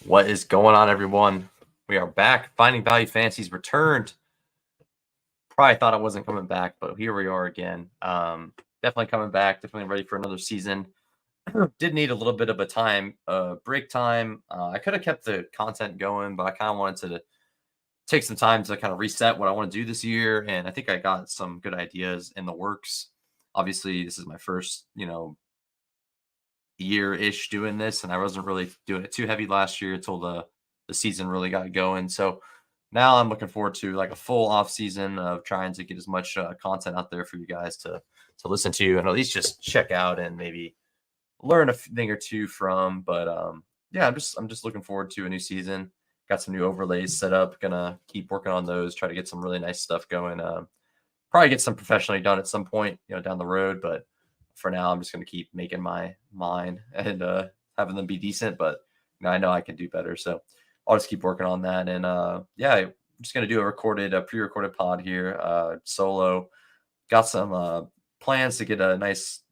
What is going on, everyone? We are back. Finding Value Fantasy's returned. Probably thought it wasn't coming back, but here we are again. Definitely coming back. Definitely ready for another season. Did need a little bit of a break time. I could have kept the content going, but I kind of wanted to take some time to kind of reset what I want to do this year. And I think I got some good ideas in the works. Obviously, this is my first, year-ish doing this, and I wasn't really doing it too heavy last year until the season really got going. So now I'm looking forward to like a full off season of trying to get as much content out there for you guys to listen to and at least just check out and maybe learn a thing or two from. But yeah, I'm just looking forward to a new season. Got some new overlays set up. Gonna keep working on those. Try to get some really nice stuff going. Probably get some professionally done at some point, down the road. But for now, I'm just going to keep making mine and having them be decent. But I know I can do better, so I'll just keep working on that. And yeah, I'm just going to do a pre-recorded pod here, solo. Got some plans to get a nice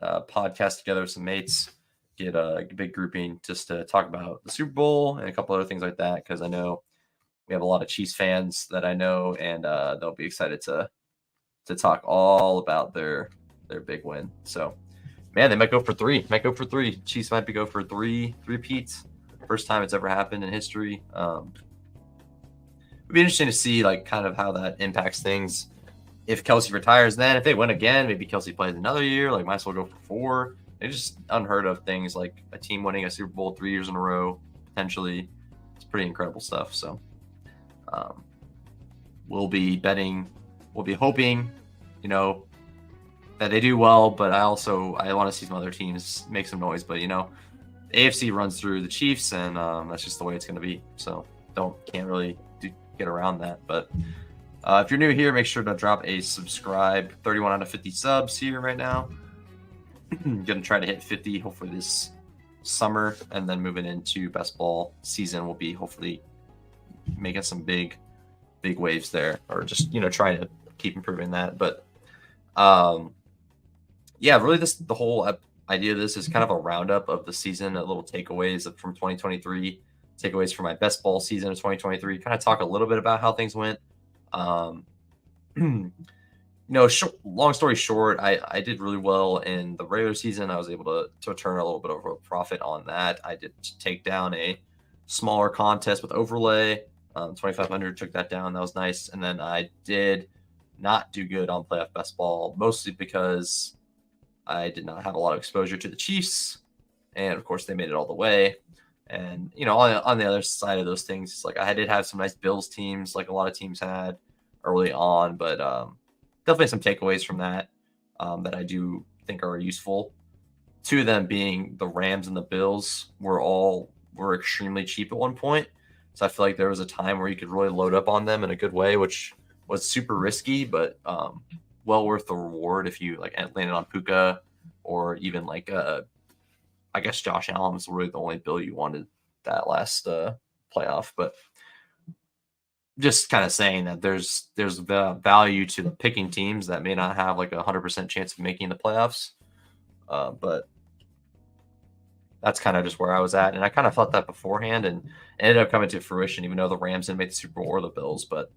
podcast together with some mates, get a big grouping just to talk about the Super Bowl and a couple other things like that, because I know we have a lot of Chiefs fans that I know, and they'll be excited to talk all about their big win. So, man, they might go for three. Chiefs might go for three repeats. First time it's ever happened in history. It'd be interesting to see like kind of how that impacts things. If Kelsey retires, then if they win again, maybe Kelsey plays another year. Like, might as well go for four. It's just unheard of things, like a team winning a Super Bowl 3 years in a row, potentially. It's pretty incredible stuff. So, we'll be hoping, that they do well, but I want to see some other teams make some noise. But AFC runs through the Chiefs, and that's just the way it's going to be. So can't really get around that. But if you're new here, make sure to drop a subscribe. 31 out of 50 subs here right now. Gonna try to hit 50 hopefully this summer, and then moving into best ball season, we'll be hopefully making some big waves there, or just trying to keep improving that. But yeah, really, the whole idea of this is kind of a roundup of the season, a little takeaways from 2023, takeaways from my best ball season of 2023. Kind of talk a little bit about how things went. Long story short, I did really well in the regular season. I was able to turn a little bit of a profit on that. I did take down a smaller contest with overlay. 2,500 took that down. That was nice. And then I did not do good on playoff best ball, mostly because I did not have a lot of exposure to the Chiefs, and of course they made it all the way. And on the other side of those things, it's like I did have some nice Bills teams, like a lot of teams had early on, but definitely some takeaways from that that I do think are useful. Two of them being the Rams and the Bills were extremely cheap at one point, so I feel like there was a time where you could really load up on them in a good way, which was super risky, but well worth the reward if you like landed on Puka, or even like I guess Josh Allen was really the only bill you wanted that last playoff. But just kind of saying that there's the value to the picking teams that may not have like 100% chance of making the playoffs, but that's kind of just where I was at, and I kind of thought that beforehand, and ended up coming to fruition, even though the Rams didn't make the Super Bowl or the Bills. But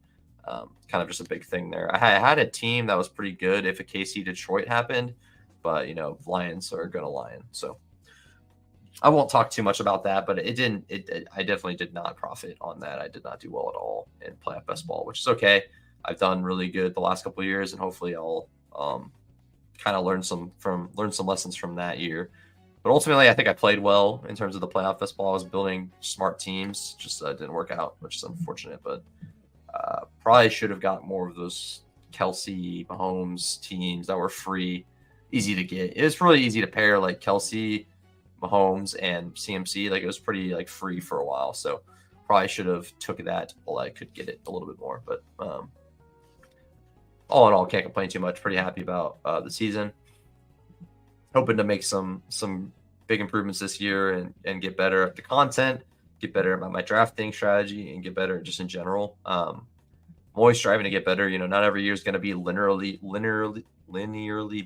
kind of just a big thing there. I had a team that was pretty good if a KC Detroit happened, but Lions are gonna Lion, so I won't talk too much about that. But I definitely did not profit on that. I did not do well at all in playoff best ball, which is okay. I've done really good the last couple of years, and hopefully I'll kind of learn some lessons from that year. But ultimately, I think I played well in terms of the playoff best ball. I was building smart teams, just didn't work out, which is unfortunate. But probably should have got more of those Kelsey, Mahomes teams that were free, easy to get. It was really easy to pair like Kelsey, Mahomes, and CMC. Like, it was pretty like free for a while. So probably should have took that while I could get it a little bit more. But all in all, can't complain too much. Pretty happy about the season. Hoping to make some big improvements this year and get better at the content, get better at my drafting strategy, and get better just in general. I'm always striving to get better. Not every year is going to be linearly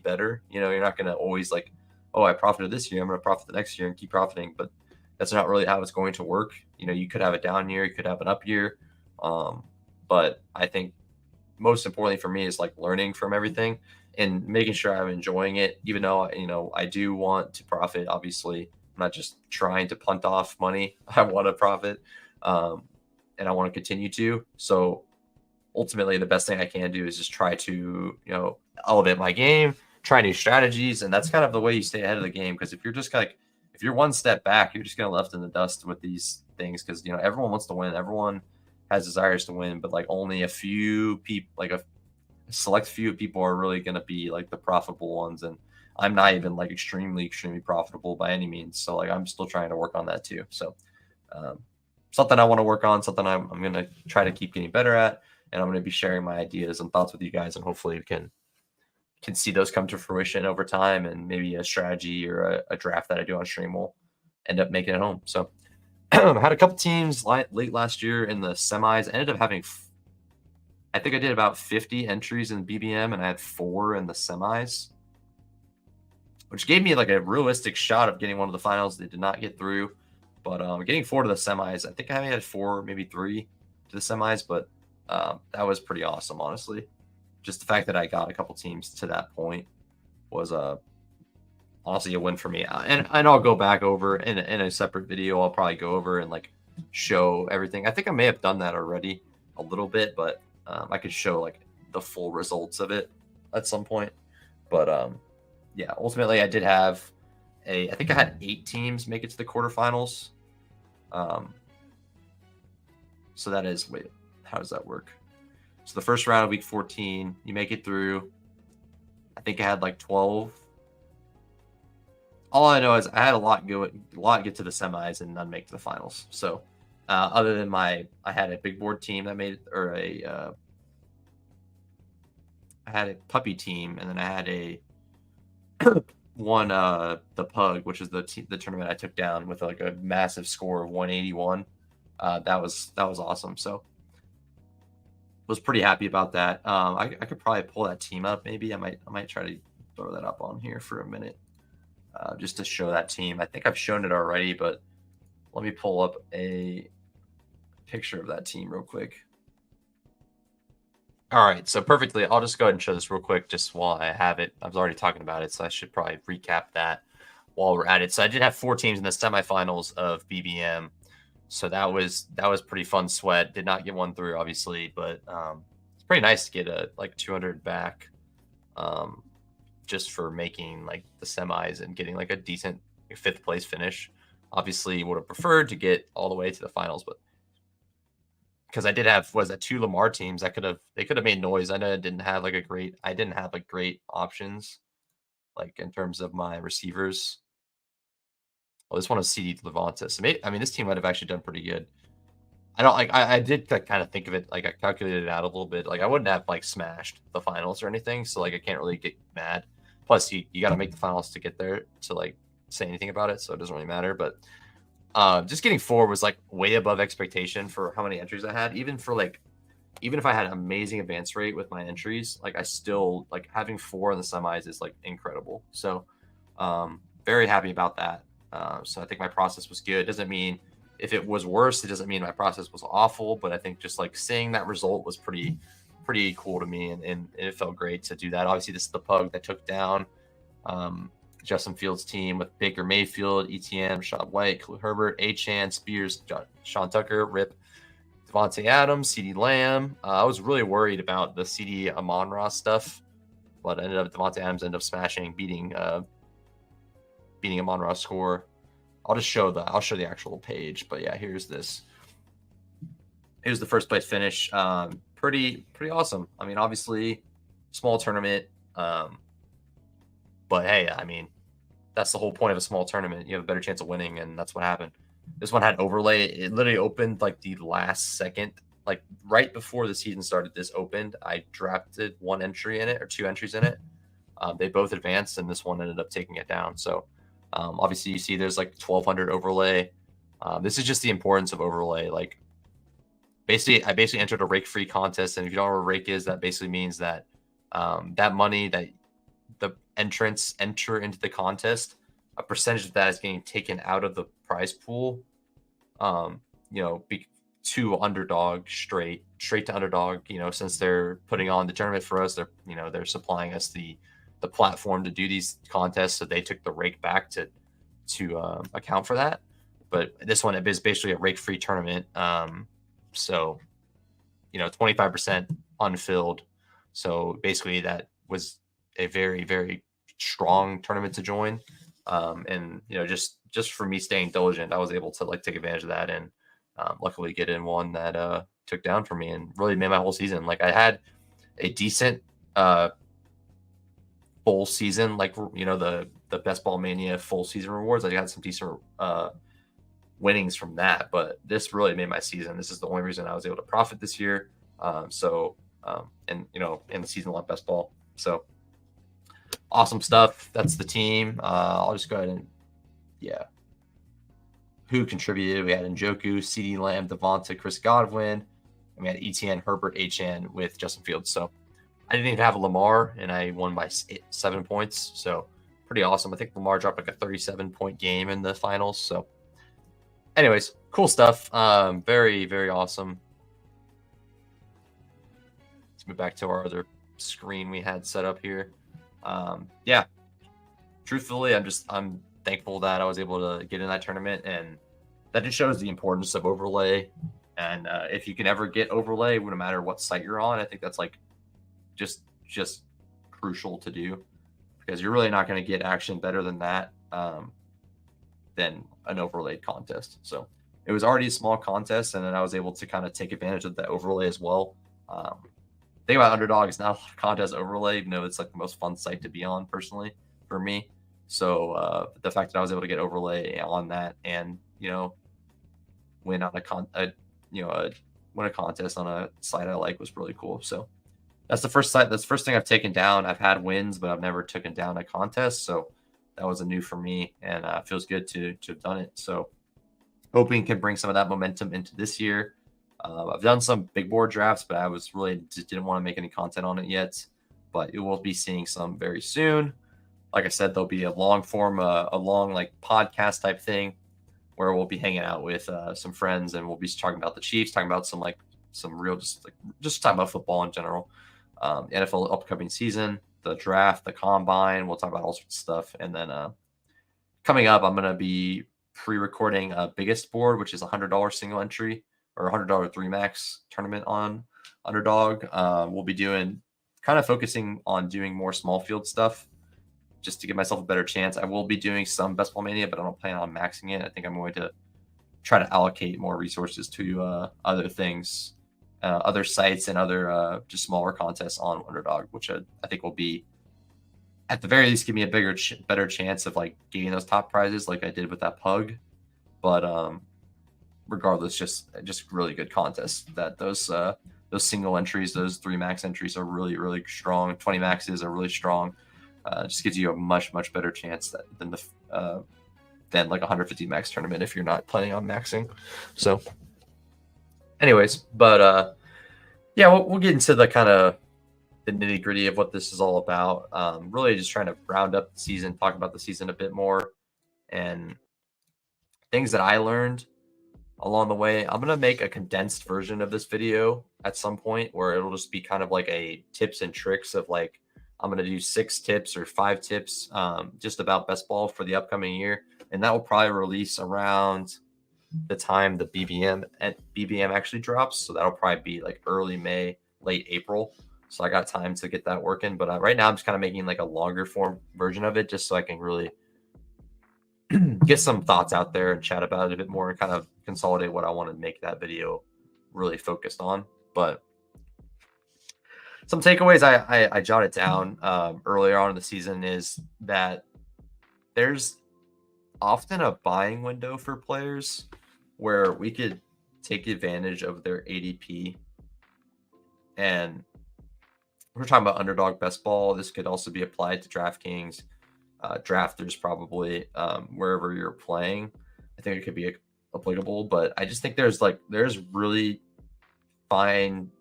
better. You're not going to always like, oh, I profited this year, I'm going to profit the next year and keep profiting. But That's not really how it's going to work. You know, you could have a down year, you could have an up year. But I think most importantly for me is like learning from everything and making sure I'm enjoying it, even though, you know, I do want to profit. Obviously, I'm not just trying to punt off money. I want to profit. Um, and I want to continue to. So ultimately the best thing I can do is just try to, you know, elevate my game, try new strategies. And that's kind of the way you stay ahead of the game. Because if you're just like, if you're one step back, you're just going to left in the dust with these things. Because, you know, everyone wants to win. Everyone has desires to win, but like only a few people, like a select few people are really going to be like the profitable ones. And I'm not even like extremely profitable by any means. So like, I'm still trying to work on that too. So, um, something I want to work on, something I'm going to try to keep getting better at. And I'm going to be sharing my ideas and thoughts with you guys. And hopefully we can see those come to fruition over time. And maybe a strategy or a draft that I do on stream will end up making it home. So I had a couple teams late last year in the semis. I ended up having, I think I did about 50 entries in BBM and I had 4 in the semis, which gave me like a realistic shot of getting one of the finals. They did not get through, but getting 4 to the semis, I think I had 4, maybe 3 to the semis, but that was pretty awesome, honestly. Just the fact that I got a couple teams to that point was honestly a win for me. And I'll go back over in a separate video. I'll probably go over and like show everything. I think I may have done that already a little bit, but I could show like the full results of it at some point. But yeah, ultimately I did have I think I had 8 teams make it to the quarterfinals. So that is, wait, how does that work? So the first round of week 14, you make it through. I think I had like 12. All I know is I had a lot get to the semis and none make to the finals. So other than I had a big board team that made, or I had a puppy team, and then I had a won the pug, which is the tournament I took down with like a massive score of 181. That was awesome. So was pretty happy about that. I could probably pull that team up. Maybe I might try to throw that up on here for a minute, just to show that team. I think I've shown it already, but let me pull up a picture of that team real quick. All right, so perfectly. I'll just go ahead and show this real quick, just while I have it. I was already talking about it, so I should probably recap that while we're at it. So I did have 4 teams in the semifinals of BBM. So that was pretty fun sweat. Did not get one through, obviously, but it's pretty nice to get a like 200 back, just for making like the semis and getting like a decent 5th place finish. Obviously, would have preferred to get all the way to the finals, but because I did have 2 Lamar teams, they could have made noise. I know I didn't have great options, like in terms of my receivers. Well, this one was CD Levante. So maybe, I mean, this team might have actually done pretty good. I don't like. I did kind of think of it, like I calculated it out a little bit. Like I wouldn't have like smashed the finals or anything, so like I can't really get mad. Plus, you got to make the finals to get there to like say anything about it, so it doesn't really matter. But just getting 4 was like way above expectation for how many entries I had. Even if I had amazing advance rate with my entries, like I still like having 4 in the semis is like incredible. So very happy about that. So I think my process was good. Doesn't mean if it was worse, it doesn't mean my process was awful, but I think just like seeing that result was pretty cool to me, and it felt great to do that. Obviously, this is the pug that took down Justin Fields' team with Baker Mayfield, ETN, Rashad White, Khalil Herbert, Achane, Spears, Sean Tucker, Rip, Devontae Adams, CeeDee Lamb. I was really worried about the CeeDee Amon-Ra stuff, but Devontae Adams ended up smashing, beating Amon-Ra's score. I'll show the actual page, but yeah, here's this. Here's the first place finish. Pretty awesome. I mean, obviously, small tournament. But hey, I mean, that's the whole point of a small tournament. You have a better chance of winning, and that's what happened. This one had overlay. It literally opened like the last second, like right before the season started. This opened. I drafted 1 entry in it, or 2 entries in it. They both advanced, and this one ended up taking it down. So obviously, you see there's like 1,200 overlay. This is just the importance of overlay. Like, I basically entered a rake-free contest, and if you don't know what a rake is, that basically means that that money that the entrants enter into the contest a percentage of that is getting taken out of the prize pool. You know, to underdog straight to underdog. You know, since they're putting on the tournament for us, they're supplying us the platform to do these contests, so they took the rake back to account for that. But this one is basically a rake free tournament. So 25% unfilled. So basically, that was a very, very strong tournament to join. And just for me staying diligent, I was able to like take advantage of that and luckily get in one that took down for me and really made my whole season. Like I had a decent full season, like the Best Ball Mania full season rewards. I got some decent winnings from that, but this really made my season. This is the only reason I was able to profit this year. And in the season one best ball. So awesome stuff. That's the team. I'll just go ahead and who contributed. We had Njoku, CeeDee Lamb, Devonta, Chris Godwin, and we had ETN, Herbert, HN with Justin Fields. So I didn't even have a Lamar, and I won by 7 points. So pretty awesome. I think Lamar dropped like a 37-point game in the finals. So anyways, cool stuff. Very, very awesome. Let's move back to our other screen we had set up here. Truthfully, I'm thankful that I was able to get in that tournament, and that just shows the importance of overlay. And if you can ever get overlay, no matter what site you're on, I think that's like just crucial to do, because you're really not going to get action better than that than an overlaid contest. So it was already a small contest, and then I was able to kind of take advantage of the overlay as well. Thing about Underdog is not a contest overlay, even though it's like the most fun site to be on personally for me. So the fact that I was able to get overlay on that and win on win a contest on a site I like was really cool. So that's the first site. That's the first thing I've taken down. I've had wins, but I've never taken down a contest. So that was a new for me, and feels good to have done it. So hoping can bring some of that momentum into this year. I've done some big board drafts, but I was really just didn't want to make any content on it yet. But you will be seeing some very soon. Like I said, there'll be a long form, a long like podcast type thing where we'll be hanging out with some friends, and we'll be talking about the Chiefs, talking about some real just talking about football in general, NFL upcoming season, the draft, the combine. We'll talk about all sorts of stuff, and then coming up, I'm gonna be pre-recording a biggest board, which is $100 single entry or $100 3 max tournament on Underdog. We'll be focusing on doing more small field stuff just to give myself a better chance. I will be doing some Best Ball Mania, but I don't plan on maxing it. I think I'm going to try to allocate more resources to other things, other sites, and other just smaller contests on Underdog, which I think will be, at the very least, give me a better chance of like getting those top prizes like I did with that pug. But regardless, just really good contests. That those single entries, those 3 max entries are really, really strong. 20 maxes are really strong. Just gives you a much, much better chance than like 150 max tournament if you're not planning on maxing. So anyways, but we'll get into the kind of the nitty gritty of what this is all about. Really just trying to round up the season, talk about the season a bit more, and things that I learned along the way. I'm going to make a condensed version of this video at some point where it'll just be kind of like a tips and tricks of like, I'm going to do 6 tips or 5 tips just about best ball for the upcoming year. And that will probably release around the time the BBM actually drops. So that'll probably be like early May, late April. So I got time to get that working. But right now I'm just kind of making like a longer form version of it just so I can really get some thoughts out there and chat about it a bit more and kind of consolidate what I want to make that video really focused on. But some takeaways I jotted down earlier on in the season is that there's often a buying window for players where we could take advantage of their ADP. And we're talking about Underdog Best Ball. This could also be applied to DraftKings, drafters, probably wherever you're playing. I think it could be applicable, but I just think there's really fine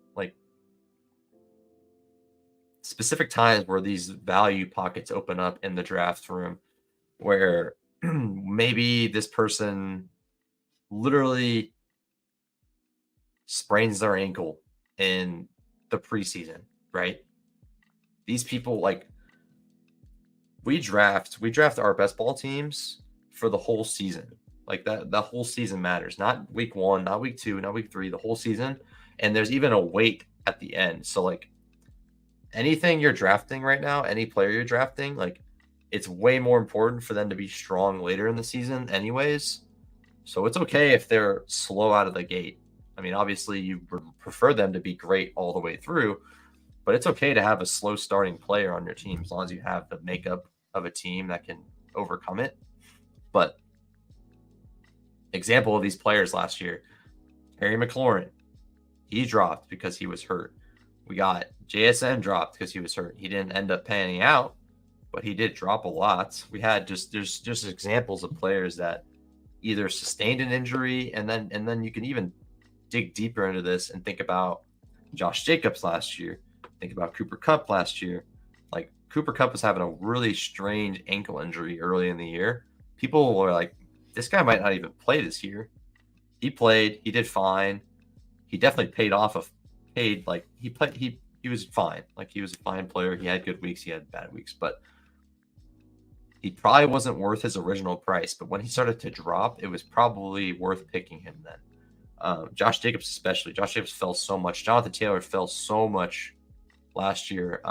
specific times where these value pockets open up in the draft room where maybe this person literally sprains their ankle in the preseason, right? These people, like, we draft our best ball teams for the whole season. Like that, the whole season matters. Not week 1, not week 2, not week 3, the whole season. And there's even a weight at the end. So like anything you're drafting right now, any player you're drafting, like it's way more important for them to be strong later in the season anyways. So it's okay if they're slow out of the gate. I mean, obviously you prefer them to be great all the way through, but it's okay to have a slow starting player on your team as long as you have the makeup of a team that can overcome it. But example of these players last year, Terry McLaurin, he dropped because he was hurt. We got JSN dropped because he was hurt. He didn't end up panning out, but he did drop a lot. We had there's just examples of players that either sustained an injury, and then you can even dig deeper into this and think about Josh Jacobs last year. Think about Cooper Kupp last year. Like Cooper Kupp was having a really strange ankle injury early in the year. People were like, this guy might not even play this year. He played. He did fine. He definitely paid off. He was fine. Like he was a fine player. He had good weeks. He had bad weeks, but he probably wasn't worth his original price. But when he started to drop, it was probably worth picking him then. Josh Jacobs especially. Josh Jacobs fell so much. Jonathan Taylor fell so much last year.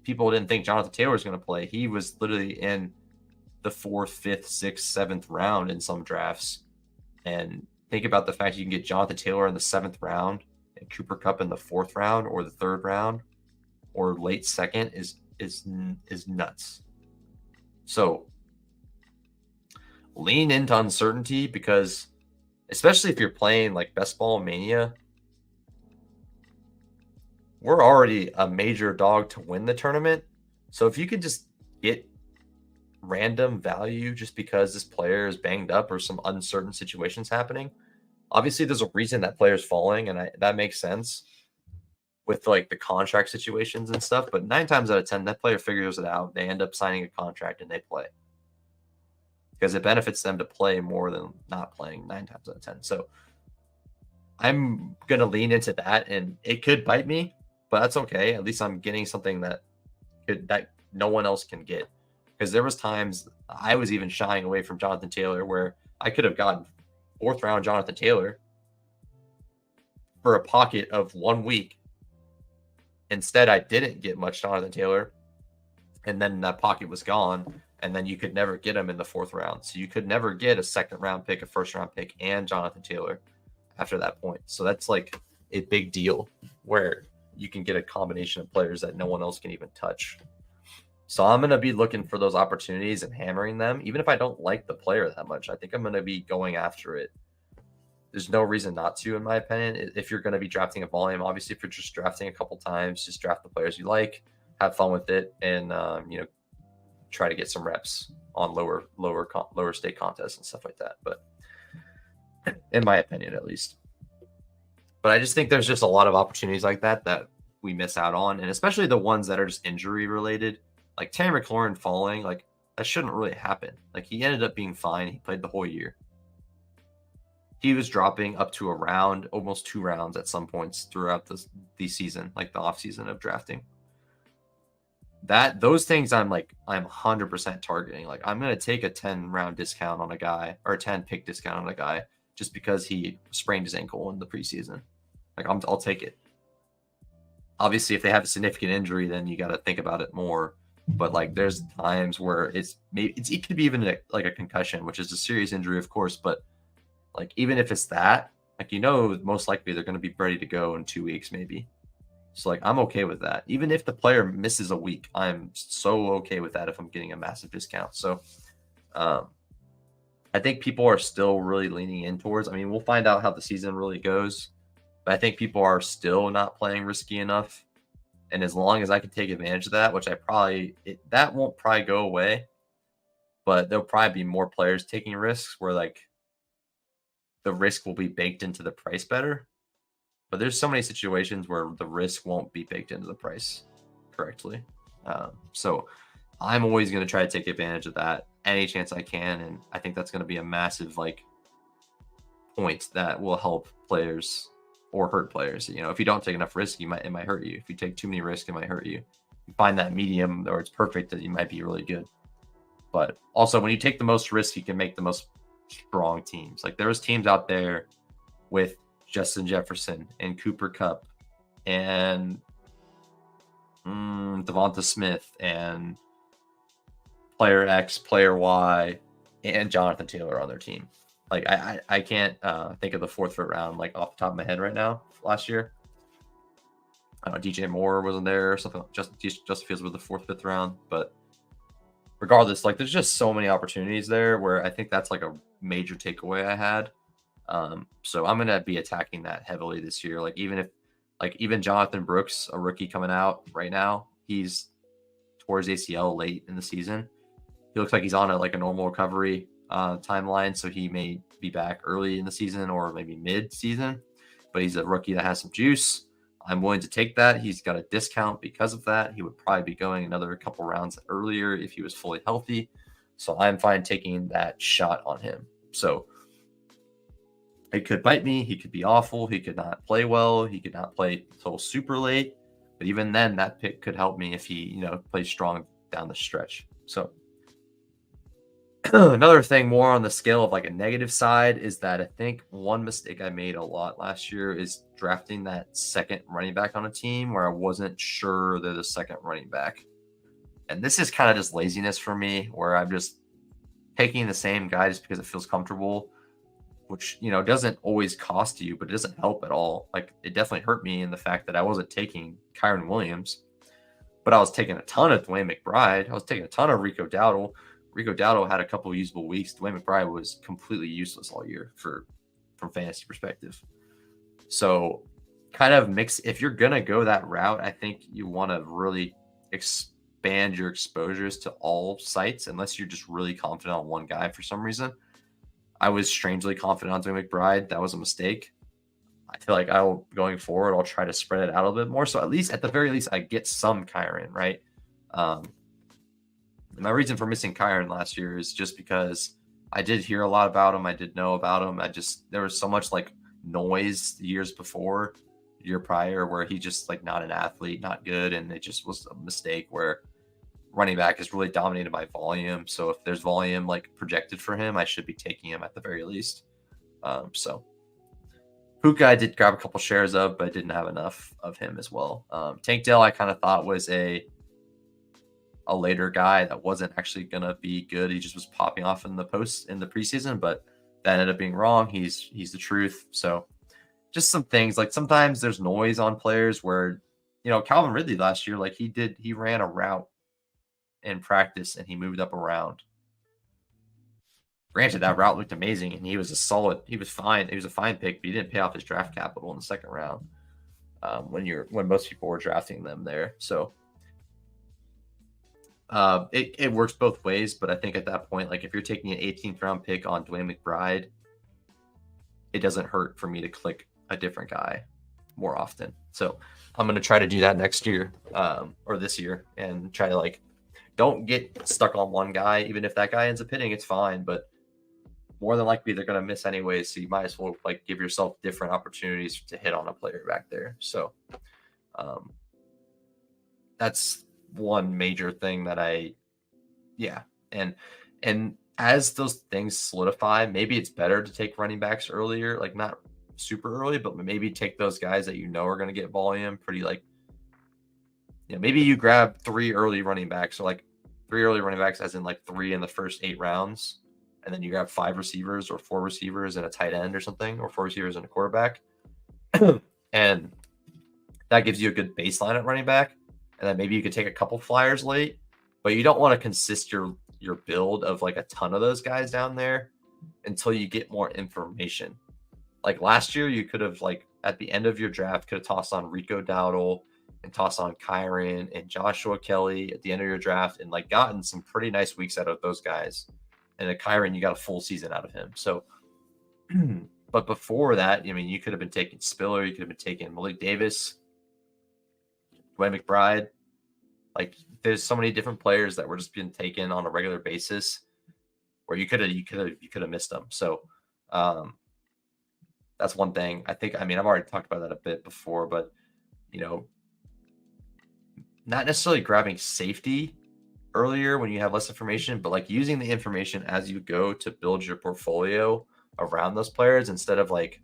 People didn't think Jonathan Taylor was going to play. He was literally in the 4th, 5th, 6th, 7th round in some drafts. And think about the fact you can get Jonathan Taylor in the 7th round and Cooper Kupp in the 4th round or the 3rd round or late 2nd is nuts. So lean into uncertainty, because especially if you're playing like Best Ball Mania, we're already a major dog to win the tournament. So if you could just get random value just because this player is banged up or some uncertain situations happening, obviously there's a reason that player's falling, and that makes sense with like the contract situations and stuff. But 9 times out of 10, that player figures it out. They end up signing a contract and they play because it benefits them to play more than not playing 9 times out of 10. So I'm going to lean into that, and it could bite me, but that's okay. At least I'm getting something that no one else can get. Because there was times I was even shying away from Jonathan Taylor where I could have gotten 4th round Jonathan Taylor for a pocket of 1 week. Instead, I didn't get much Jonathan Taylor, and then that pocket was gone, and then you could never get him in the 4th round. So you could never get a 2nd round pick, a 1st round pick, and Jonathan Taylor after that point. So that's like a big deal where you can get a combination of players that no one else can even touch. So I'm going to be looking for those opportunities and hammering them. Even if I don't like the player that much, I think I'm going to be going after it. There's no reason not to, in my opinion. If you're going to be drafting a volume, obviously, if you're just drafting a couple times, just draft the players you like, have fun with it, and try to get some reps on lower stake contests and stuff like that. But in my opinion, at least. But I just think there's just a lot of opportunities like that we miss out on, and especially the ones that are just injury related. Like Terry McLaurin falling, like that shouldn't really happen. Like he ended up being fine. He played the whole year. He was dropping up to a round, almost 2 rounds at some points throughout the season, like the off season of drafting. Those things I'm 100% targeting. Like I'm going to take a 10 round discount on a guy or a 10 pick discount on a guy just because he sprained his ankle in the preseason. Like I'll take it. Obviously, if they have a significant injury, then you got to think about it more. But like, there's times where it could be even like a concussion, which is a serious injury, of course. But like, even if it's that, like, most likely they're going to be ready to go in 2 weeks, maybe. So like, I'm okay with that. Even if the player misses a week, I'm so okay with that if I'm getting a massive discount. So, I think people are still really leaning in towards. I mean, we'll find out how the season really goes, but I think people are still not playing risky enough. And as long as I can take advantage of that, which that won't probably go away, but there'll probably be more players taking risks where like the risk will be baked into the price better. But there's so many situations where the risk won't be baked into the price correctly. So I'm always going to try to take advantage of that any chance I can, and I think that's going to be a massive like point that will help players or hurt players. You know, if you don't take enough risk, it might hurt you. If you take too many risks, it might hurt you. You find that medium where it's perfect, that you might be really good. But also, when you take the most risk, you can make the most strong teams. Like there was teams out there with Justin Jefferson and Cooper Kupp and Devonta Smith and player X, player Y, and Jonathan Taylor on their team. Like I can't think of the 4th round like off the top of my head right now. Last year, I don't know, DJ Moore wasn't there or something. Just Fields with the 4th, 5th round. But regardless, like there's just so many opportunities there where I think that's like a major takeaway I had. So I'm gonna be attacking that heavily this year. Like even Jonathan Brooks, a rookie coming out right now, he's towards ACL late in the season. He looks like he's on a normal recovery timeline, so he may be back early in the season or maybe mid-season. But he's a rookie that has some juice. I'm willing to take that. He's got a discount because of that. He would probably be going another couple rounds earlier if he was fully healthy. So I'm fine taking that shot on him. So it could bite me. He could be awful. He could not play well. He could not play until super late. But even then, that pick could help me if he, plays strong down the stretch. So another thing more on the scale of like a negative side is that I think one mistake I made a lot last year is drafting that second running back on a team where I wasn't sure they're the second running back. And this is kind of just laziness for me, where I'm just taking the same guy just because it feels comfortable, which, doesn't always cost you, but it doesn't help at all. Like it definitely hurt me in the fact that I wasn't taking Kyron Williams, but I was taking a ton of Dwayne McBride. I was taking a ton of Rico Dowdle. Rico Dowdle had a couple of usable weeks. Dwayne McBride was completely useless all year from fantasy perspective. So kind of mix. If you're going to go that route, I think you want to really expand your exposures to all sites, unless you're just really confident on one guy for some reason. I was strangely confident on Dwayne McBride. That was a mistake. I feel like going forward, I'll try to spread it out a bit more. So at the very least, I get some Kyron, right? My reason for missing Kyron last year is just because I did hear a lot about him. I did know about him. There was so much like noise the years before, year prior, where he just like not an athlete, not good. And it just was a mistake where running back is really dominated by volume. So if there's volume like projected for him, I should be taking him at the very least. So Puka I did grab a couple shares of, but I didn't have enough of him as well. Tank Dell I kind of thought was a later guy that wasn't actually gonna be good. He just was popping off in the preseason, but that ended up being wrong. He's the truth. So just some things, like sometimes there's noise on players where, Calvin Ridley last year, like he ran a route in practice and he moved up around. Granted, that route looked amazing and he was fine. He was a fine pick, but he didn't pay off his draft capital in the second round when most people were drafting them there. So it works both ways, but I think at that point, like if you're taking an 18th round pick on Dwayne McBride, it doesn't hurt for me to click a different guy more often. So I'm going to try to do that next year or this year and try to don't get stuck on one guy. Even if that guy ends up hitting, it's fine, but more than likely they're going to miss anyway. So you might as well give yourself different opportunities to hit on a player back there. So that's one major thing that and as those things solidify, maybe it's better to take running backs earlier, like not super early, but maybe take those guys that are going to get volume pretty maybe you grab 3 early running backs, or 3 early running backs as in 3 in the first 8 rounds, and then you grab 5 receivers or 4 receivers and a tight end or something, or 4 receivers and a quarterback. And that gives you a good baseline at running back. And then maybe you could take a couple flyers late, but you don't want to consist your build of a ton of those guys down there until you get more information. Like last year, you could have at the end of your draft could have tossed on Rico Dowdle and tossed on Kyron and Joshua Kelly at the end of your draft and gotten some pretty nice weeks out of those guys. And at Kyron, you got a full season out of him. So, but before that, you could have been taking Spiller, you could have been taking Malik Davis, Dwayne McBride, Like there's so many different players that were just being taken on a regular basis where you could have missed them. So um, that's one thing. I think. I mean, I've already talked about that a bit before, but you know, not necessarily grabbing safety earlier when you have less information, but like using the information as you go to build your portfolio around those players instead of like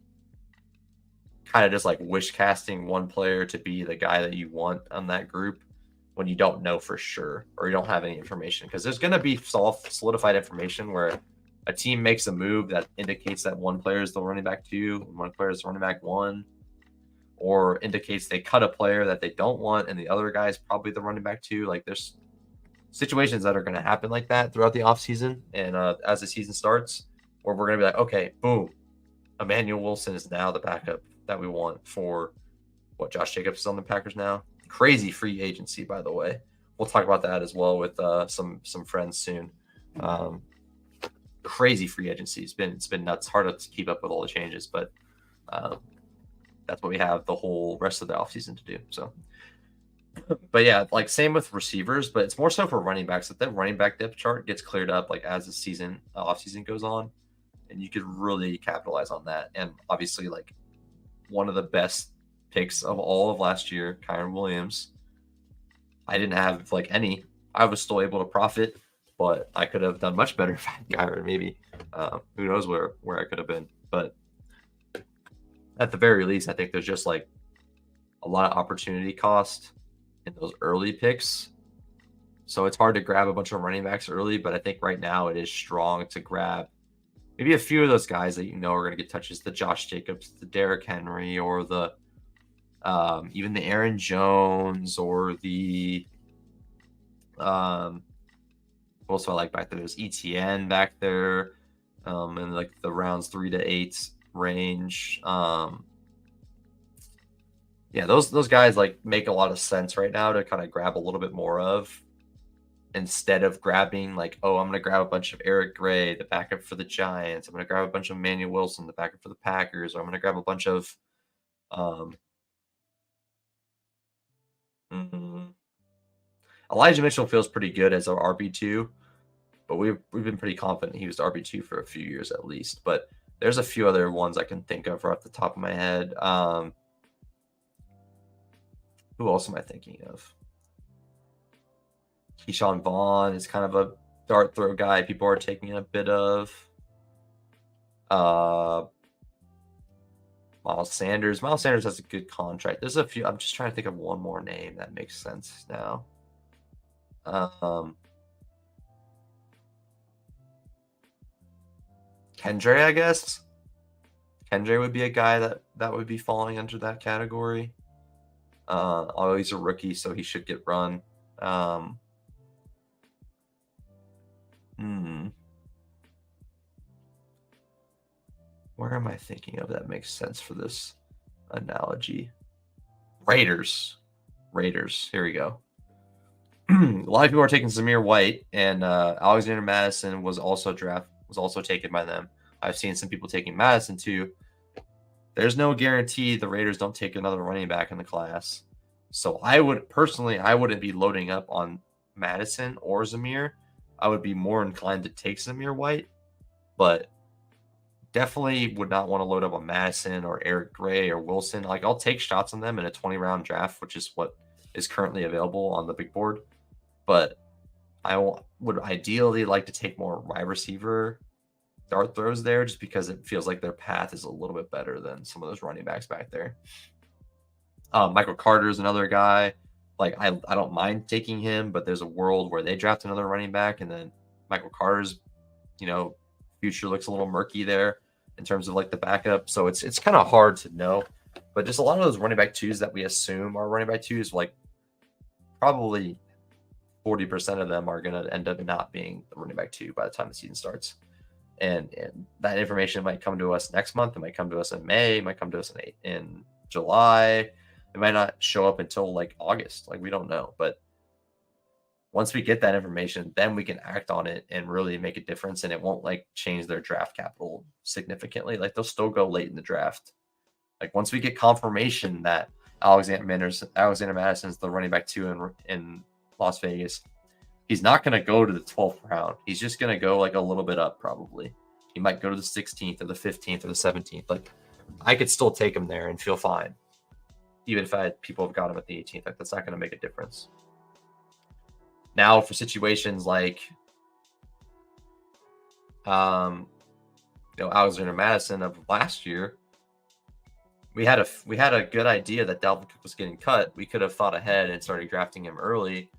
kind of just like wish casting one player to be the guy that you want on that group when you don't know for sure or you don't have any information. Because there's going to be solidified information where a team makes a move that indicates that one player is the running back 2 and one player is the running back 1, or indicates they cut a player that they don't want and the other guy is probably the running back 2. Like there's situations that are going to happen like that throughout the offseason and as the season starts, where we're going to be like, okay, boom, Emmanuel Wilson is now the backup that we want for what Josh Jacobs is on the Packers now. Crazy free agency, by the way. We'll talk about that as well with some friends soon. Crazy free agency. It's been nuts. Hard to keep up with all the changes, but that's what we have the whole rest of the offseason to do. So, but yeah, like same with receivers, but it's more so for running backs. That running back depth chart gets cleared up like as the season offseason goes on, and you could really capitalize on that. And obviously, like one of the best picks of all of last year, Kyron Williams. I didn't have like any. I was still able to profit, but I could have done much better if I had Kyron. Maybe who knows where I could have been. But at the very least, I think there's just like a lot of opportunity cost in those early picks. So it's hard to grab a bunch of running backs early, but I think right now it is strong to grab maybe a few of those guys that you know are going to get touches, the Josh Jacobs, the Derrick Henry, or the even the Aaron Jones, or the also I like back there. There's ETN back there, in like the rounds 3 to 8 range. Yeah, those guys like make a lot of sense right now to kind of grab a little bit more of, instead of grabbing like, oh, I'm going to grab a bunch of Eric Gray, the backup for the Giants. I'm going to grab a bunch of Emmanuel Wilson, the backup for the Packers. Or I'm going to grab a bunch of Elijah Mitchell feels pretty good as our RB2, but we've been pretty confident he was RB2 for a few years at least. But there's a few other ones I can think of right off the top of my head. Who else am I thinking of? Keyshawn Vaughn is kind of a dart throw guy people are taking a bit of. Miles Sanders. Miles Sanders has a good contract. There's a few. I'm just trying to think of one more name that makes sense now. Kendra, I guess. Kendra would be a guy that would be falling under that category. Although he's a rookie, so he should get run. Where am I thinking of that makes sense for this analogy? Raiders. Here we go. A lot of people are taking Zamir White, and Alexander Madison was also taken by them. I've seen some people taking Madison too. There's no guarantee the Raiders don't take another running back in the class. So I wouldn't be loading up on Madison or Zamir. I would be more inclined to take Zamir White, but definitely would not want to load up on Madison or Eric Gray or Wilson. Like, I'll take shots on them in a 20-round draft, which is what is currently available on the big board. But I would ideally like to take more wide receiver dart throws there, just because it feels like their path is a little bit better than some of those running backs back there. Michael Carter is another guy. Like, I don't mind taking him, but there's a world where they draft another running back, and then Michael Carter's, future looks a little murky there in terms of like the backup. So it's kind of hard to know. But just a lot of those running back 2s that we assume are running back 2s, like probably 40% of them are going to end up not being the running back 2 by the time the season starts. And that information might come to us next month. It might come to us in May. It might come to us in July. It might not show up until like August. Like, we don't know. But once we get that information, then we can act on it and really make a difference. And it won't like change their draft capital significantly. Like, they'll still go late in the draft. Like, once we get confirmation that Alexander Madison is the running back 2 in Las Vegas. He's not going to go to the 12th round. He's just going to go like a little bit up probably. He might go to the 16th or the 15th or the 17th. Like I could still take him there and feel fine. Even if people have got him at the 18th, like that's not going to make a difference. Now for situations like Alexander Madison of last year, we had a good idea that Dalvin Cook was getting cut. We could have thought ahead and started drafting him early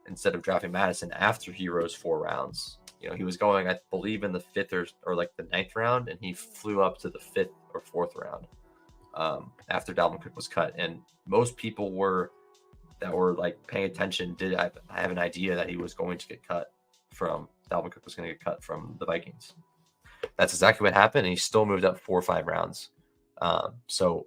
instead of drafting Madison after he rose 4 rounds. He was going, I believe, in the 5th or like the 9th round, and he flew up to the 5th or 4th round after Dalvin Cook was cut. And most people that were like paying attention did I have an idea that he was going to get cut from Dalvin Cook was going to get cut from the Vikings. That's exactly what happened, and he still moved up 4 or 5 rounds. So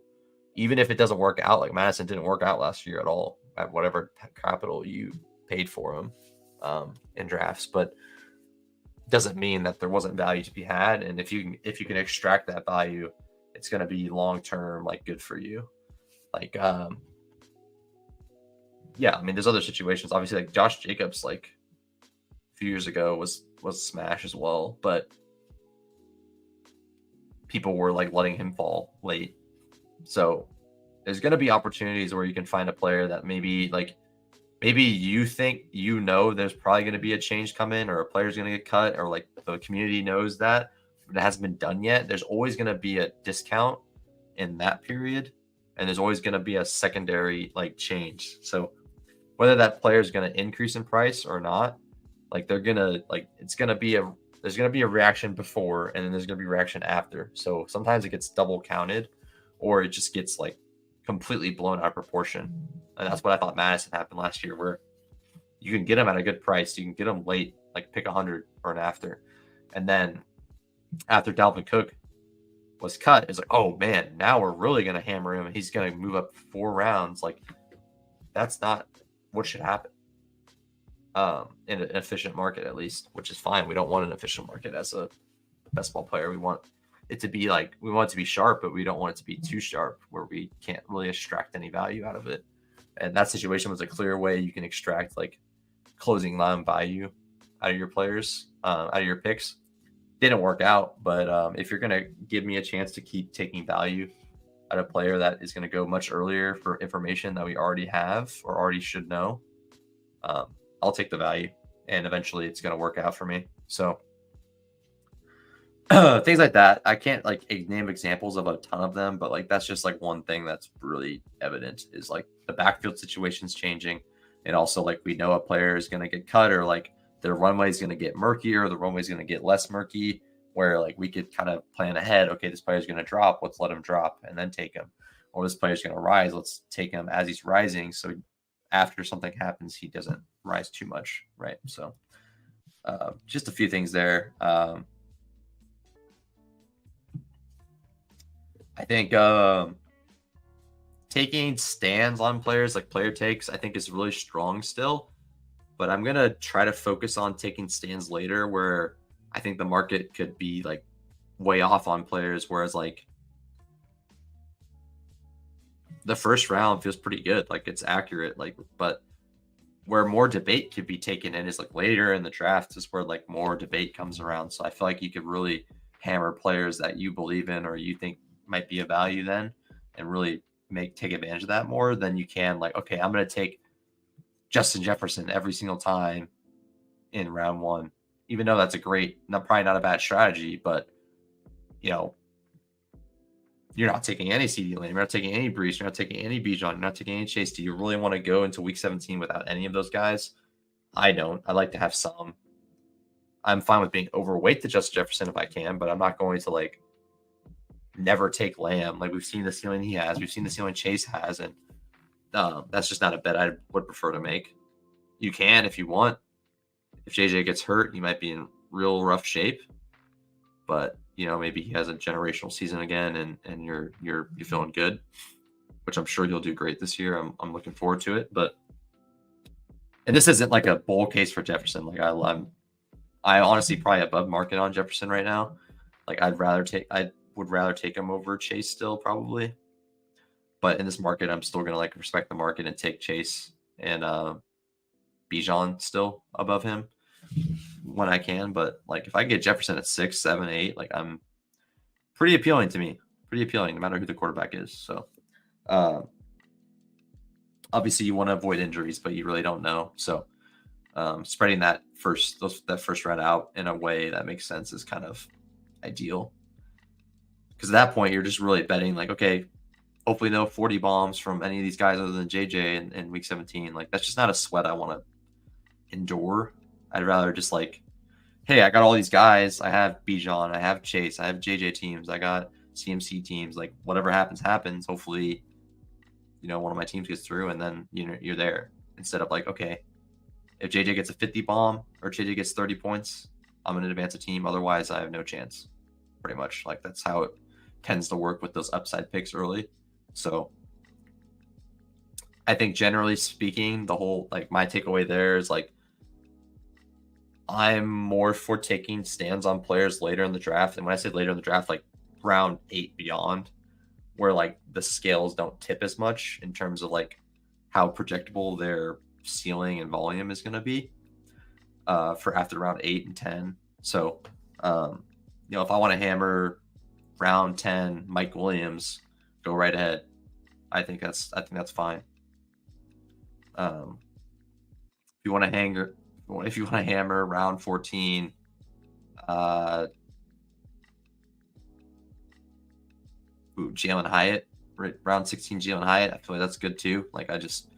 even if it doesn't work out, like Madison didn't work out last year at all at whatever capital you paid for him in drafts, but doesn't mean that there wasn't value to be had. And if you can extract that value, it's going to be long term like good for you. Like yeah, I mean there's other situations. Obviously, like Josh Jacobs, like a few years ago was a smash as well, but people were like letting him fall late. So there's going to be opportunities where you can find a player that maybe you think there's probably going to be a change come in, or a player's going to get cut, or like the community knows that, but it hasn't been done yet. There's always going to be a discount in that period, and there's always going to be a secondary like change. So whether that player is going to increase in price or not, like there's going to be a reaction before, and then there's going to be a reaction after. So sometimes it gets double counted, or it just gets like completely blown out of proportion. And that's what I thought Madison happened last year, where you can get him at a good price. You can get him late, like pick 100 or an after. And then after Dalvin Cook was cut, it's like, oh man, now we're really going to hammer him. He's going to move up 4 rounds. Like that's not what should happen in an efficient market, at least, which is fine. We don't want an efficient market as a best ball player. We want it to be sharp, but we don't want it to be too sharp where we can't really extract any value out of it. And that situation was a clear way you can extract like closing line value out of your players, out of your picks. Didn't work out, but if you're going to give me a chance to keep taking value out of a player that is going to go much earlier for information that we already have or already should know, I'll take the value, and eventually it's going to work out for me. So things like that. I can't like name examples of a ton of them, but like that's just like one thing that's really evident is like the backfield situation's changing, and also like we know a player is going to get cut, or like their runway is going to get murkier, or the runway is going to get less murky, where like we could kind of plan ahead. Okay, this player's going to drop. Let's let him drop and then take him. Or this player's going to rise. Let's take him as he's rising, so after something happens, he doesn't rise too much, right? So just a few things there. I think taking stands on players, like player takes, I think is really strong still. But I'm going to try to focus on taking stands later, where I think the market could be like way off on players. Whereas like the first round feels pretty good. Like it's accurate, like, but where more debate could be taken in is like later in the draft is where like more debate comes around. So I feel like you could really hammer players that you believe in, or you think might be a value then, and really take advantage of that more than you can like, okay, I'm going to take Justin Jefferson every single time in round 1, even though that's probably not a bad strategy, but you're not taking any CD Lamb, you're not taking any Brees, you're not taking any Bijan, you're not taking any Chase. Do you really want to go into week 17 without any of those guys? I don't. I like to have some. I'm fine with being overweight to Justin Jefferson if I can, but I'm not going to like never take Lamb. Like we've seen the ceiling he has, we've seen the ceiling Chase has, and that's just not a bet I would prefer to make. You can if you want. If JJ gets hurt, you might be in real rough shape, but maybe he has a generational season again, and you're feeling good, which I'm sure you'll do great this year. I'm looking forward to it. And this isn't like a bull case for Jefferson. Like I honestly probably above market on Jefferson right now. Like I would rather take him over Chase still probably, but in this market, I'm still gonna like respect the market and take Chase. And Bijan still above him when I can. But like if I get Jefferson at 6, 7, 8, like I'm pretty appealing to me. Pretty appealing, no matter who the quarterback is. So obviously you want to avoid injuries, but you really don't know. So spreading that first round out in a way that makes sense is kind of ideal. Because at that point, you're just really betting like, okay, hopefully no 40 bombs from any of these guys other than JJ in week 17. Like that's just not a sweat I want to endure. I'd rather just like, hey, I got all these guys. I have Bijan, I have Chase, I have JJ teams, I got CMC teams. Like whatever happens, happens. Hopefully, one of my teams gets through, and then you're there. Instead of like, okay, if JJ gets a 50 bomb or JJ gets 30 points, I'm going to advance a team. Otherwise, I have no chance. Pretty much, like that's how it tends to work with those upside picks early. So I think generally speaking, the whole like my takeaway there is like I'm more for taking stands on players later in the draft. And when I say later in the draft, like round 8 beyond, where like the scales don't tip as much in terms of like how projectable their ceiling and volume is going to be for after round 8 and 10. So, if I want to hammer round 10, Mike Williams, go right ahead. I think that's fine. If you want to hammer round 14, Jalen Hyatt, round 16, Jalen Hyatt, I feel like that's good too. Like I just,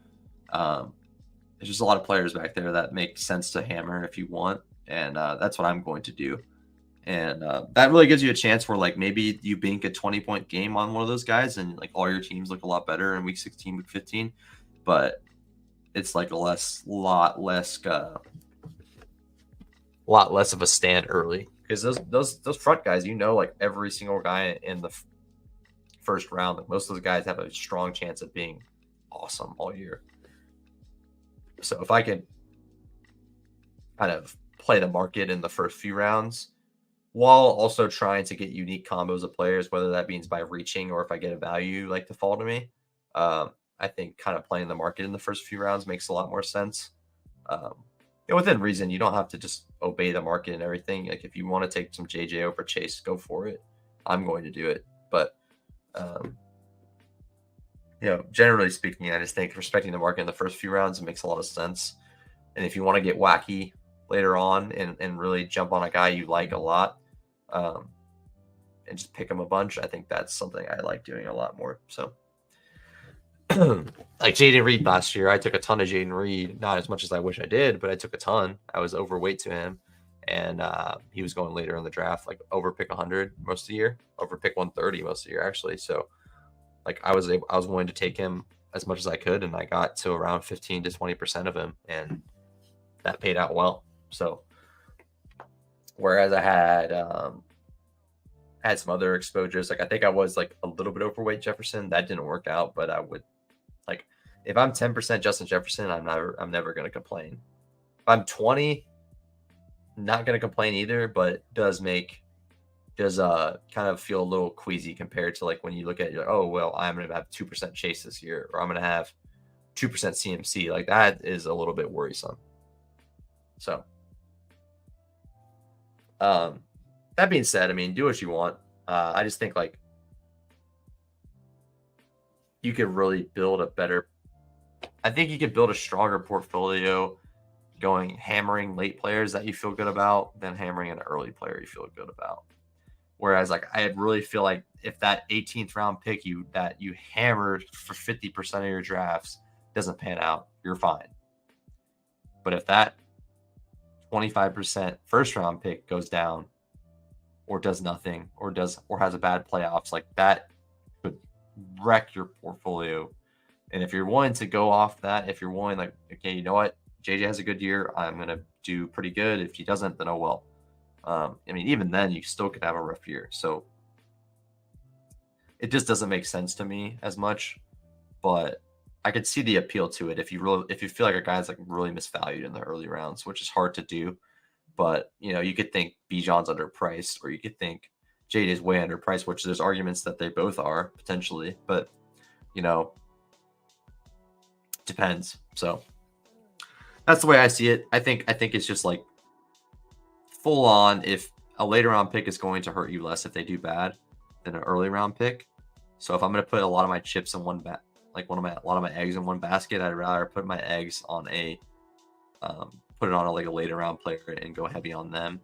there's just a lot of players back there that make sense to hammer if you want, and that's what I'm going to do. And that really gives you a chance where like maybe you bank a 20-point game on one of those guys and like all your teams look a lot better in week 16, week 15, but it's like a lot less of a stand early because those front guys, like every single guy in the first round, like most of those guys have a strong chance of being awesome all year. So if I can kind of play the market in the first few rounds, while also trying to get unique combos of players, whether that means by reaching or if I get a value like to fall to me. I think kind of playing the market in the first few rounds makes a lot more sense. Within reason, you don't have to just obey the market and everything. Like if you want to take some JJ over Chase, go for it. I'm going to do it. But, generally speaking, I just think respecting the market in the first few rounds, it makes a lot of sense. And if you want to get wacky later on and really jump on a guy you like a lot and just pick him a bunch, I think that's something I like doing a lot more. So like Jaden Reed last year, I took a ton of Jaden Reed, not as much as I wish I did, but I took a ton. I was overweight to him, and he was going later in the draft, like over pick 100 most of the year, over pick 130 most of the year actually. So like I was willing to take him as much as I could, and I got to around 15 to 20% of him, and that paid out well. So whereas I had some other exposures, like I think I was like a little bit overweight Jefferson, that didn't work out, but I would like if I'm 10% Justin Jefferson, I'm never going to complain. If I'm 20, not going to complain either, but does kind of feel a little queasy compared to like when you look at it, you're like, oh well, I'm going to have 2% Chase this year, or I'm going to have 2% CMC. Like that is a little bit worrisome. So that being said, I mean, do what you want. I just think like you could really build I think you could build a stronger portfolio hammering late players that you feel good about than hammering an early player you feel good about. Whereas like I really feel like if that 18th round pick that you hammered for 50% of your drafts doesn't pan out, you're fine. But if that 25% first round pick goes down or does nothing or has a bad playoffs, like that could wreck your portfolio. And if you're willing to go off that, if you're willing, like, okay, you know what, JJ has a good year, I'm going to do pretty good. If he doesn't, then oh well. I mean, even then you still could have a rough year. So it just doesn't make sense to me as much, but I could see the appeal to it if you feel like a guy's like really misvalued in the early rounds, which is hard to do. But you could think Bijan's underpriced, or you could think JJ is way underpriced, which there's arguments that they both are potentially, but depends. So That's the way I see it. I think it's just like full on. If a later round pick is going to hurt you less if they do bad than an early round pick. So if I'm going to put a lot of my chips in one like a lot of my eggs in one basket, I'd rather put my eggs on put it on like a later round player and go heavy on them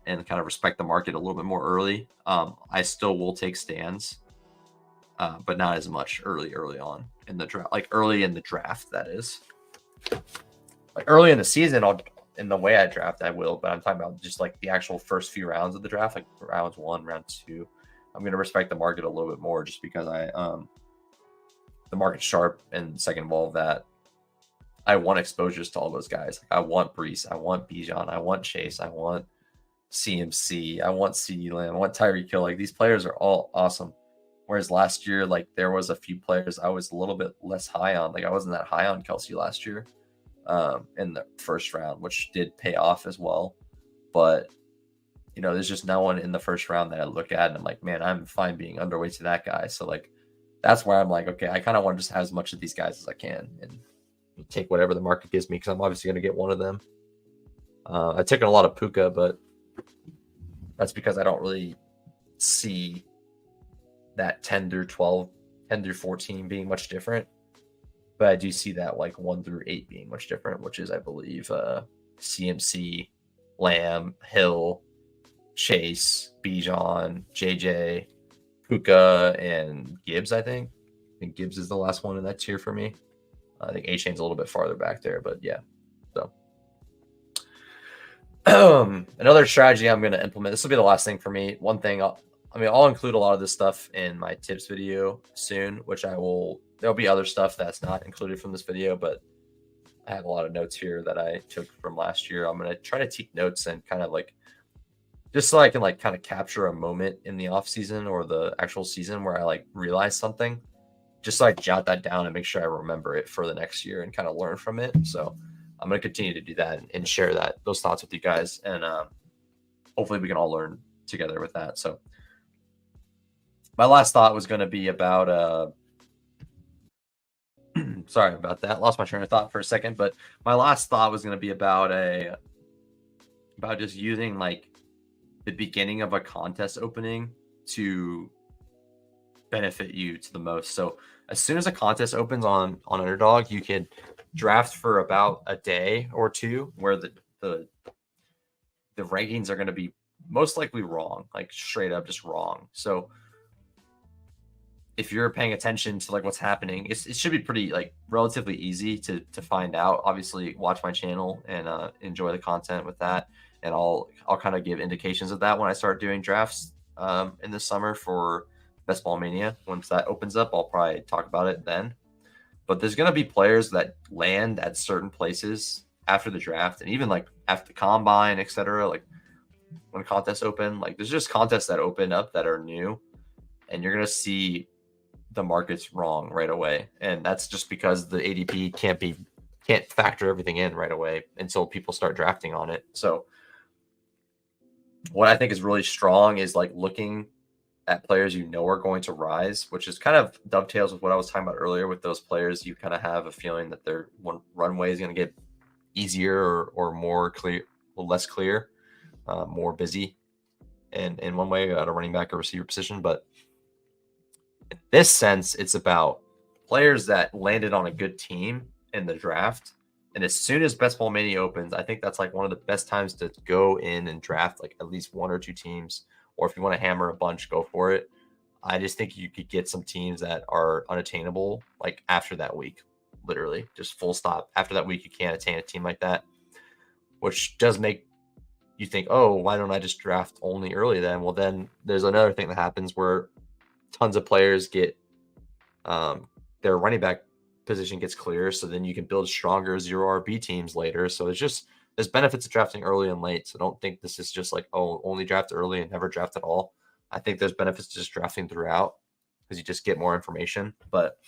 and kind of respect the market a little bit more early. I still will take stands, but not as much early on in the draft. Like early in the draft, that is. Like early in the season, in the way I draft, I will. But I'm talking about just like the actual first few rounds of the draft, like rounds 1, round 2. I'm going to respect the market a little bit more just because the market's sharp, and second of all, that I want exposures to all those guys. Like I want Brees, I want Bijan, I want Chase, I want CMC, I want CeeDee Lamb, I want Tyreek Hill. Like these players are all awesome. Whereas last year, like there was a few players I was a little bit less high on. Like I wasn't that high on Kelsey last year in the first round, which did pay off as well. But there's just no one in the first round that I look at and I'm like, man, I'm fine being underweight to that guy. So like that's where I'm like, okay, I kind of want to just have as much of these guys as I can and take whatever the market gives me because I'm obviously going to get one of them. I've taken a lot of Puka, but that's because I don't really see that 10 through 12, 10 through 14 being much different. But I do see that like 1 through 8 being much different, which is, I believe, CMC, Lamb, Hill, Chase, Bijan, JJ, Puka, and Gibbs, I think. I think Gibbs is the last one in that tier for me. I think A-Chain's a little bit farther back there, but yeah. So another strategy I'm going to implement. This will be the last thing for me. One thing, I'll include a lot of this stuff in my tips video soon, which there'll be other stuff that's not included from this video, but I have a lot of notes here that I took from last year. I'm going to try to take notes and kind of like, just so I can like kind of capture a moment in the off season or the actual season where I like realize something, just so I jot that down and make sure I remember it for the next year and kind of learn from it. So I'm going to continue to do that and share those thoughts with you guys. And hopefully we can all learn together with that. So my last thought was going to be about, sorry about that. Lost my train of thought for a second, but my last thought was going to be about just using like the beginning of a contest opening to benefit you to the most. So as soon as a contest opens on Underdog, you can draft for about a day or two where the rankings are going to be most likely wrong, like straight up just wrong. So if you're paying attention to like what's happening, it should be pretty like relatively easy to find out. Obviously, watch my channel and enjoy the content with that, and I'll kind of give indications of that when I start doing drafts in the summer for Best Ball Mania. Once that opens up, I'll probably talk about it then. But there's going to be players that land at certain places after the draft, and even like after the combine, etc. Like when contests open, like there's just contests that open up that are new, and you're going to see the market's wrong right away. And that's just because the ADP can't factor everything in right away until people start drafting on it. So what I think is really strong is like looking at players are going to rise, which is kind of dovetails with what I was talking about earlier with those players. You kind of have a feeling that their one runway is going to get easier or more clear, or less clear, more busy in one way at a running back or receiver position. But in this sense, it's about players that landed on a good team in the draft. And as soon as Best Ball Mania opens, I think that's like one of the best times to go in and draft like at least 1 or 2 teams. Or if you want to hammer a bunch, go for it. I just think you could get some teams that are unattainable like after that week, literally just full stop. After that week, you can't attain a team like that, which does make you think, oh, why don't I just draft only early then? Well, then there's another thing that happens where tons of players get their running back position gets clear. So then you can build stronger 0 RB teams later. So there's benefits of drafting early and late. So don't think this is just like, oh, only draft early and never draft at all. I think there's benefits to just drafting throughout because you just get more information. But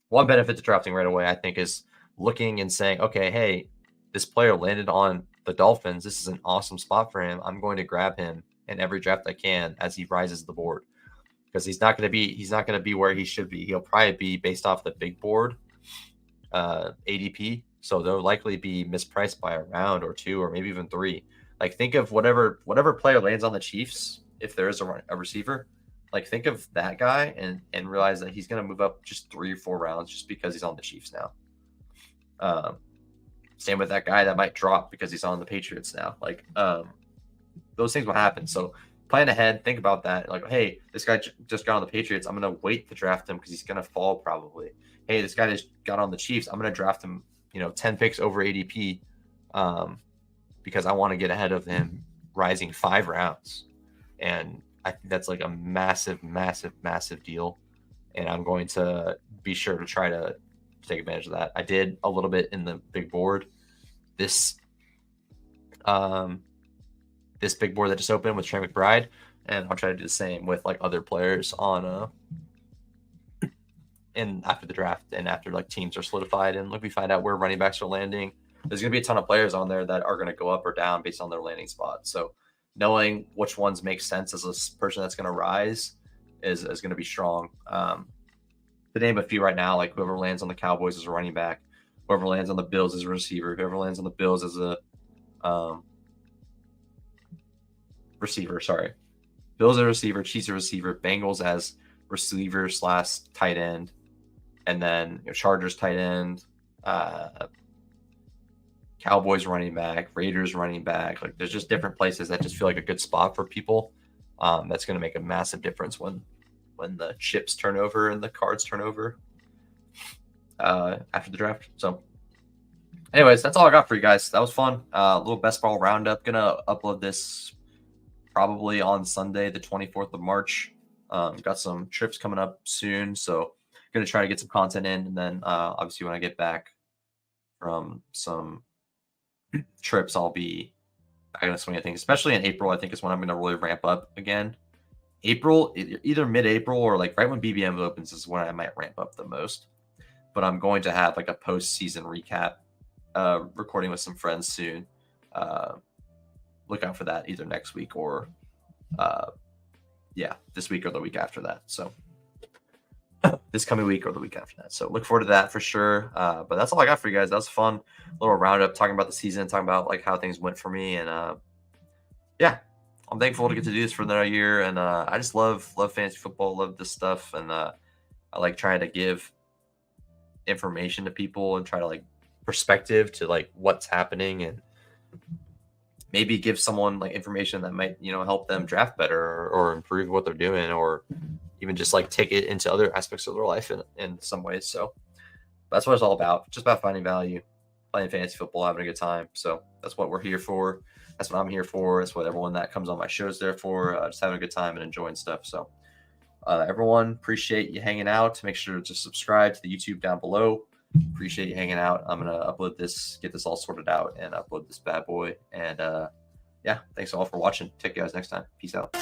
one benefit to drafting right away, I think, is looking and saying, okay, hey, this player landed on the Dolphins. This is an awesome spot for him. I'm going to grab him in every draft I can as he rises the board. Because he's not going to be where he should be. He'll probably be based off the big board ADP. So they'll likely be mispriced by a round or two, or maybe even three. Like think of whatever player lands on the Chiefs, if there is a receiver, like think of that guy and realize that he's going to move up just 3 or 4 rounds just because he's on the Chiefs now. Same with that guy that might drop because he's on the Patriots now. Like those things will happen. So plan ahead, think about that. Like, hey, this guy just got on the Patriots. I'm going to wait to draft him because he's going to fall probably. Hey, this guy just got on the Chiefs. I'm going to draft him, 10 picks over ADP because I want to get ahead of him rising 5 rounds. And I think that's like a massive, massive, massive deal. And I'm going to be sure to try to take advantage of that. I did a little bit in the big board. This big board that just opened with Trey McBride, and I'll try to do the same with like other players on and after the draft and after like teams are solidified and we find out where running backs are landing. There's going to be a ton of players on there that are going to go up or down based on their landing spot. So knowing which ones make sense as a person that's going to rise is going to be strong. To name a few right now, like whoever lands on the Cowboys as a running back, whoever lands on the Bills as a receiver, whoever lands on the Bills as a receiver, Bills as a receiver, Chiefs as a receiver, Bengals as receiver / tight end, and then Chargers tight end, Cowboys running back, Raiders running back. Like there's just different places that just feel like a good spot for people. That's going to make a massive difference when the chips turn over and the cards turn over after the draft. So anyways, that's all I got for you guys. That was fun. A little best ball roundup. Gonna upload this probably on Sunday, the 24th of March. Got some trips coming up soon, so gonna try to get some content in, and then obviously when I get back from some trips, I'll be back in the swing of things. Especially in April, I think is when I'm gonna really ramp up again. April, either mid-April or like right when BBM opens is when I might ramp up the most. But I'm going to have like a post-season recap recording with some friends soon. Look out for that either next week or this week or the week after that. So this coming week or the week after that. So look forward to that for sure. But that's all I got for you guys. That was fun. A little roundup talking about the season, talking about like how things went for me. And I'm thankful to get to do this for another year. And I just love fantasy football, love this stuff. And I like trying to give information to people and try to like perspective to like what's happening and maybe give someone like information that might, help them draft better or improve what they're doing, or even just like take it into other aspects of their life in some ways. So that's what it's all about. Just about finding value, playing fantasy football, having a good time. So that's what we're here for. That's what I'm here for. That's what everyone that comes on my show is there for. Just having a good time and enjoying stuff. So everyone, appreciate you hanging out. Make sure to subscribe to the YouTube down below. Appreciate you hanging out. I'm going to upload this, get this all sorted out and upload this bad boy. And thanks all for watching. Take you guys next time. Peace out.